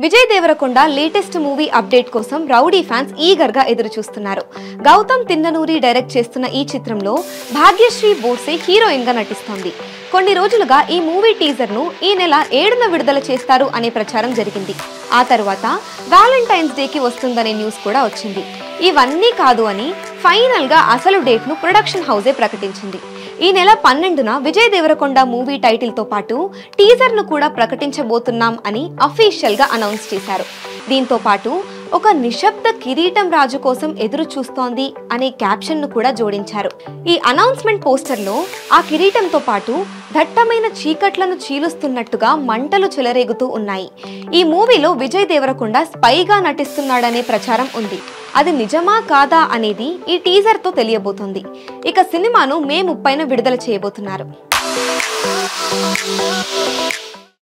Vijay Deverakonda latest movie update కోసం rowdy fans eager గా ఎదురు చూస్తున్నారు. గౌతమ్ తిన్ననూరి డైరెక్ట్ చేస్తున్న ఈ చిత్రంలో భాగ్యశ్రీ బోర్సే హీరోయిన్ గా నటిస్తోంది. కొన్ని రోజులుగా ఈ మూవీ టీజర్ ను ఈ నెల 7న విడుదల చేస్తారు అనే ప్రచారం జరిగింది. ఆ తర్వాత వ్యాలంటైన్స్ డే కి వస్తుందనే న్యూస్ కూడా వచ్చింది. ఇవన్నీ కాదు అని ఫైనల్ గా అసలు డేట్ ను ప్రొడక్షన్ హౌసే ప్రకటించింది. ఈ నెల 12న విజయ్ దేవరకొండ మూవీ టైటిల్ తో పాటు టీజర్ ను కూడా ప్రకటించబోతున్నాం అని అఫీషియల్ గా అనౌన్స్ చేశారు. దీంతో పాటు ఒక నిశ్శబ్ద కిరీటం రాజు కోసం ఎదురు చూస్తోంది అనే క్యాప్షన్ ను కూడా జోడించారు. ఈ అనౌన్స్మెంట్ పోస్టర్ లో ఆ కిరీటంతో పాటు దట్టమైన చీకట్లను చీలుస్తున్నట్టుగా మంటలు చెలరేగుతూ ఉన్నాయి. ఈ మూవీలో విజయ్ దేవరకొండ స్పైగా నటిస్తున్నాడనే ప్రచారం ఉంది. అది నిజమా కాదా అనేది ఈ టీజర్ తో తెలియబోతోంది. ఇక సినిమాను మే 30న విడుదల చేయబోతున్నారు.